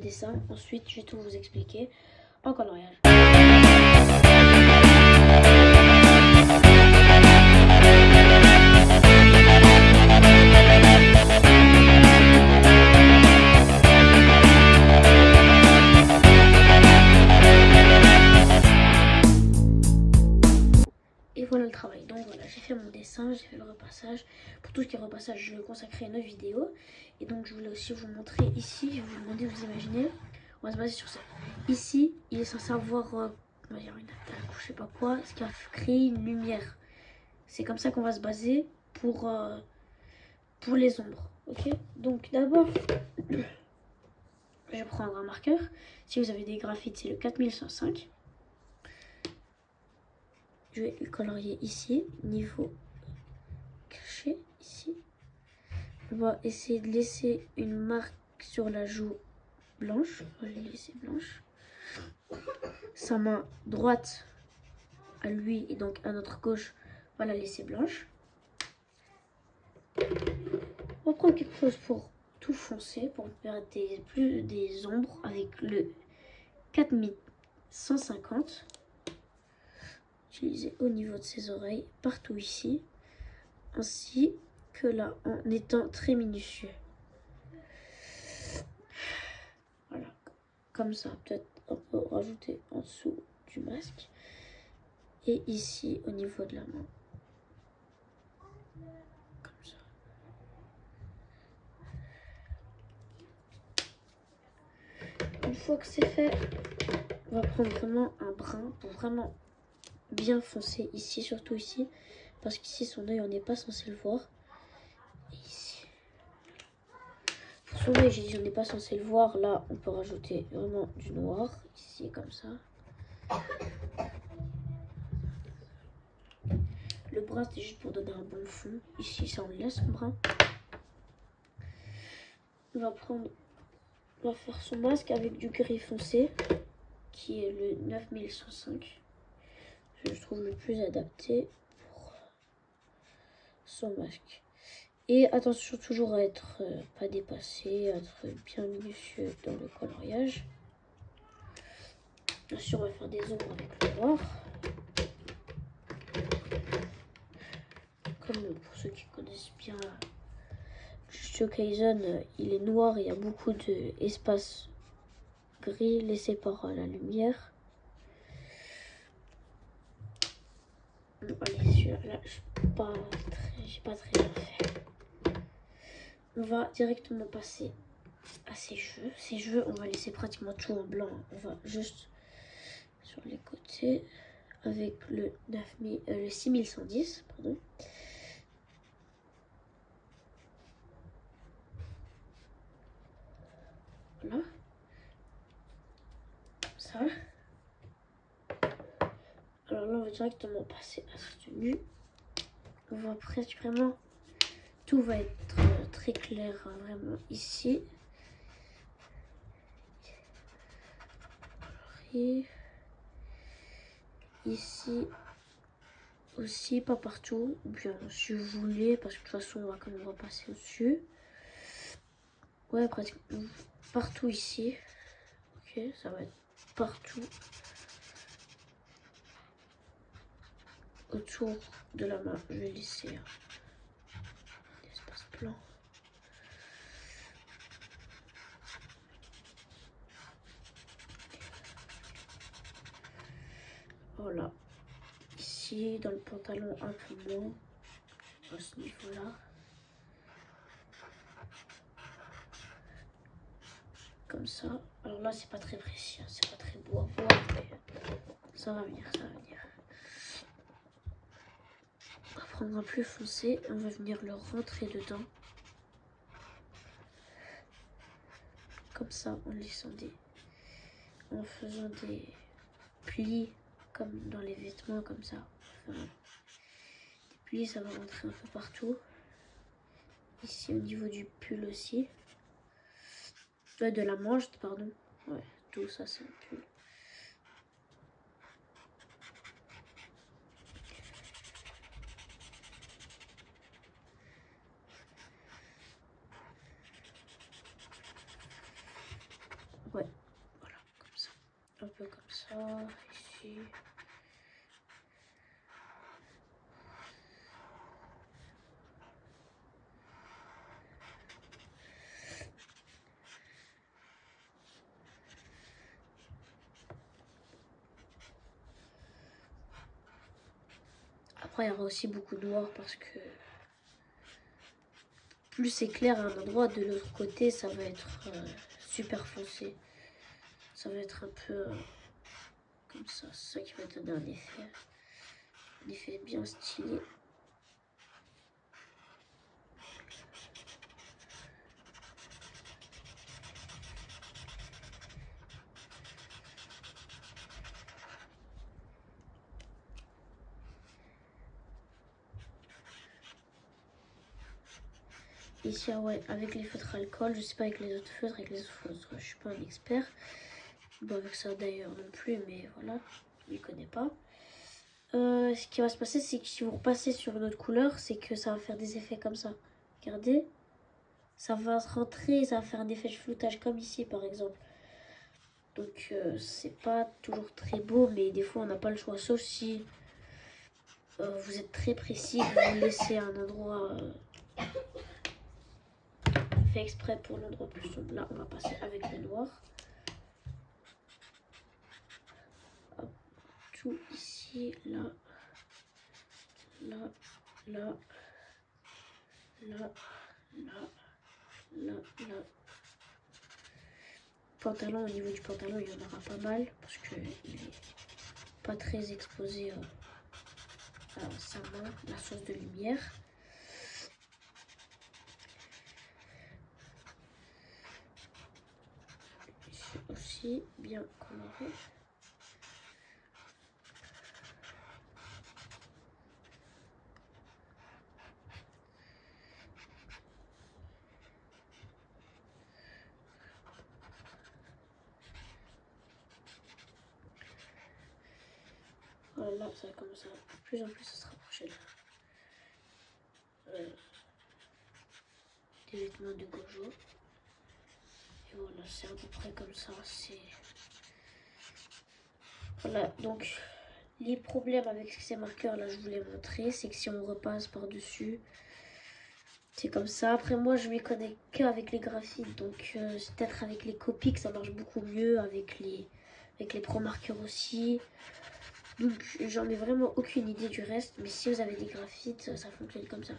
dessin. Ensuite, je vais tout vous expliquer en coloriage. Et voilà le travail. Donc voilà, j'ai fait mon dessin, j'ai fait le repassage. Pour tout ce qui est repassage, je le consacrerai à une autre vidéo. Et donc je voulais aussi vous montrer ici, je vais vous demander de vous imaginer. On va se baser sur ça. Ici, il est censé avoir, on va dire une attaque ou je sais pas quoi, ce qui a créé une lumière. C'est comme ça qu'on va se baser pour les ombres. Ok. Donc d'abord, je vais prendre un marqueur. Si vous avez des graphites, c'est le 4105. Je vais le colorier ici, niveau caché, ici. On va essayer de laisser une marque sur la joue blanche. On va la laisser blanche. Sa main droite à lui et donc à notre gauche, on va la laisser blanche. On va prendre quelque chose pour tout foncer, pour faire des ombres avec le 4150. Utiliser au niveau de ses oreilles, partout ici, ainsi que là, en étant très minutieux. Voilà, comme ça, peut-être on peut rajouter en dessous du masque. Et ici, au niveau de la main. Comme ça. Une fois que c'est fait, on va prendre vraiment un brin pour vraiment bien foncer ici, surtout ici, parce qu'ici son œil on n'est pas censé le voir. Et ici, pour son œil j'ai dit on n'est pas censé le voir. Là on peut rajouter vraiment du noir ici comme ça. Le brun c'était juste pour donner un bon fond. Ici ça on laisse le brun. On va faire son masque avec du gris foncé qui est le 9105. Je trouve le plus adapté pour son masque. Et attention toujours à être pas dépassé, à être bien minutieux dans le coloriage. Bien sûr, on va faire des ombres avec le noir. Comme pour ceux qui connaissent bien Jujutsu Kaisen, il est noir et il y a beaucoup d'espace gris laissé par la lumière. Allez, celui-là, j'ai pas très bien fait. On va directement passer à ses cheveux. Ses cheveux, on va laisser pratiquement tout en blanc. On va juste sur les côtés avec le 6110, pardon. Voilà. Comme ça. Alors là, on va directement passer à sa tenue. On va presque vraiment... Tout va être très clair, hein, vraiment, ici. Et ici aussi, pas partout. Ou bien, si vous voulez, parce que de toute façon, on va quand même repasser au-dessus. Ouais, pratiquement partout ici. Ok, ça va être partout. Autour de la main, je vais laisser un espace blanc. Voilà. Ici, dans le pantalon, un peu moins. À ce niveau-là. Comme ça. Alors là, c'est pas très précis, hein, c'est pas très beau à voir, mais ça va venir, ça va venir. On va prendre un plus foncé, on va venir le rentrer dedans. Comme ça, en faisant des plis, comme dans les vêtements, comme ça. Enfin, des plis, ça va rentrer un peu partout. Ici, au niveau du pull aussi. De la manche, pardon. Ouais, tout ça, c'est un pull. Ouais, un peu comme ça, ici. Après, il y aura aussi beaucoup de noir parce que plus c'est clair à un endroit, de l'autre côté, ça va être super foncé. Ça va être un peu comme ça. C'est ça qui va donner un effet bien stylé. Ici, ah ouais, avec les feutres alcool, je sais pas avec les autres feutres, je suis pas un expert. Bon, avec ça d'ailleurs non plus, mais voilà, je ne connais pas. Ce qui va se passer, c'est que si vous repassez sur une autre couleur, c'est que ça va faire des effets comme ça. Regardez, ça va se rentrer, ça va faire un effet de floutage comme ici par exemple. Donc c'est pas toujours très beau, mais des fois on n'a pas le choix, sauf si vous êtes très précis, vous laissez un endroit fait exprès pour l'endroit plus sombre. Là, on va passer avec le noir. Hop, tout ici, là, là, là, là, là, là, là. Pantalon, au niveau du pantalon, il y en aura pas mal parce qu'il est pas très exposé à sa main, la source de lumière. Ici aussi, bien coloré. Voilà, ça commence à de plus en plus à se rapprocher des vêtements de Gojo. Et voilà, c'est à peu près comme ça. Voilà, donc les problèmes avec ces marqueurs là, je vous l'ai montré, c'est que si on repasse par-dessus, c'est comme ça. Après moi, je m'y connais qu'avec les graphites, donc c'est peut-être avec les copies que ça marche beaucoup mieux, avec les pro marqueurs aussi. Donc j'en ai vraiment aucune idée du reste, mais si vous avez des graphites, ça fonctionne comme ça.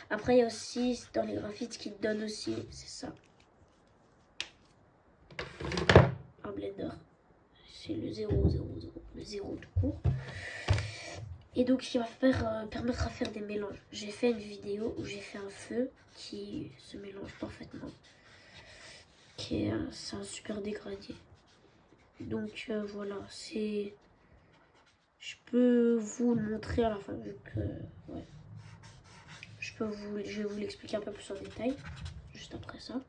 Après, il y a aussi dans les graphites qui te donnent aussi, c'est ça, un blender. C'est le 000, le 0 tout court. Et donc, qui va permettre à faire des mélanges. J'ai fait une vidéo où j'ai fait un feu qui se mélange parfaitement. C'est un super dégradé. Donc voilà, c'est... Je peux vous le montrer à la fin, vu que... Ouais. Je vais vous l'expliquer un peu plus en détail, juste après ça.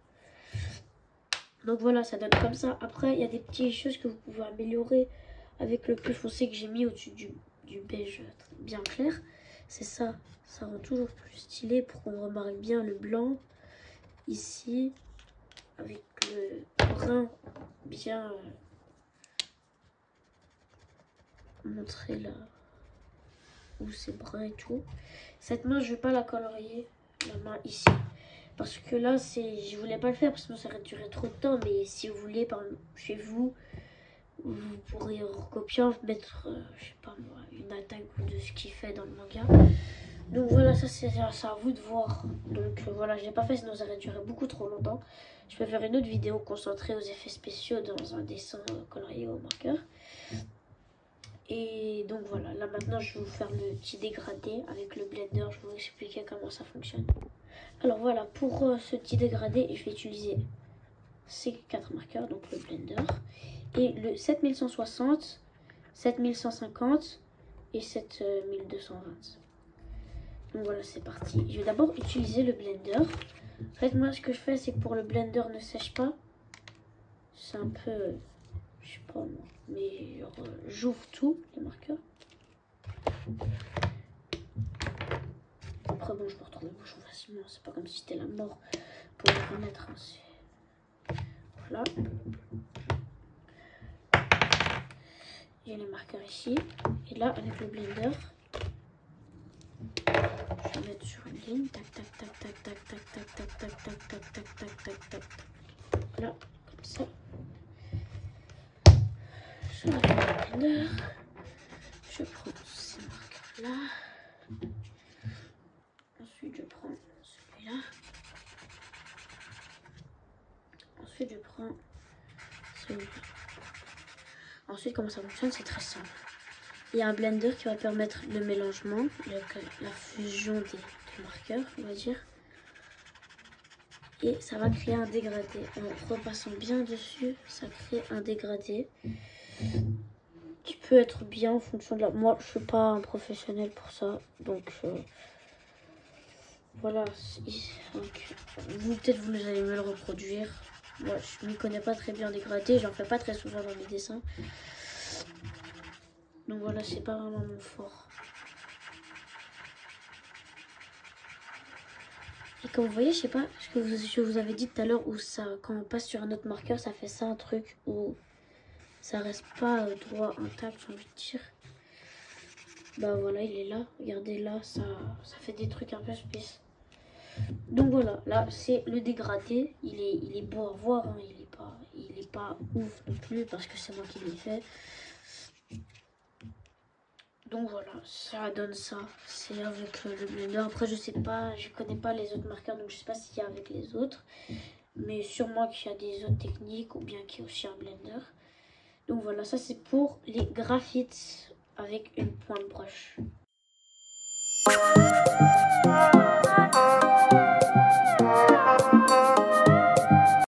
Donc voilà, ça donne comme ça. Après, il y a des petites choses que vous pouvez améliorer avec le plus foncé que j'ai mis au-dessus du beige bien clair. C'est ça, ça rend toujours plus stylé pour qu'on remarque bien le blanc ici avec le brun bien montré là où c'est brun et tout. Cette main, je vais pas la colorier, la main ici. Parce que là, je voulais pas le faire parce que ça aurait duré trop de temps. Mais si vous voulez, par exemple, chez vous, vous pourrez recopier, mettre, je sais pas moi, une attaque de ce qu'il fait dans le manga. Donc voilà, ça c'est à vous de voir. Donc voilà, je l'ai pas fait sinon ça aurait duré beaucoup trop longtemps. Je peux faire une autre vidéo concentrée aux effets spéciaux dans un dessin colorié au marqueur. Et donc voilà, là maintenant je vais vous faire le petit dégradé avec le blender. Je vais vous expliquer comment ça fonctionne. Alors voilà, pour ce petit dégradé, je vais utiliser ces 4 marqueurs, donc le blender et le 7160, 7150 et 7220. Donc voilà, c'est parti. Je vais d'abord utiliser le blender. En fait, moi, ce que je fais, c'est que pour le blender ne sèche pas. C'est un peu, je sais pas moi, mais genre, j'ouvre tout, les marqueurs. Après, bon, je peux retrouver le bouchon facilement. C'est pas comme si c'était la mort pour le remettre. Hein. Voilà. j'ai les marqueurs ici. Et là, avec le blender, je vais mettre sur une ligne. Tac, tac, tac, tac, tac, tac, tac, tac, tac, tac, tac, tac, tac, tac, tac. Voilà, comme ça. Je vais le blender. Je prends ces marqueurs-là. Ensuite, je prends celui-là. Ensuite, je prends celui-là. Ensuite, comment ça fonctionne, c'est très simple. Il y a un blender qui va permettre le mélangement, la fusion des marqueurs, on va dire. Et ça va créer un dégradé. En repassant bien dessus, ça crée un dégradé qui peut être bien en fonction de la... Moi, je suis pas un professionnel pour ça, donc voilà. Donc, vous, peut-être vous allez me le reproduire. Moi, je m'y connais pas très bien en dégradé, j'en fais pas très souvent dans mes dessins. Donc voilà, c'est pas vraiment mon fort. Et comme vous voyez, je sais pas ce que je vous avais dit tout à l'heure, où ça, quand on passe sur un autre marqueur, ça fait ça, un truc où ça reste pas droit intact, j'ai envie de dire. Bah voilà, il est là. Regardez là, ça fait des trucs un peu spéciaux. Donc voilà, là c'est le dégradé. Il est beau à voir, hein. Il est pas ouf non plus parce que c'est moi qui l'ai fait. Donc voilà, ça donne ça. C'est avec le blender. Après je sais pas, je connais pas les autres marqueurs, donc je sais pas s'il y a avec les autres. Mais sûrement qu'il y a des autres techniques ou bien qu'il y a aussi un blender. Donc voilà, ça c'est pour les graphites avec une pointe broche.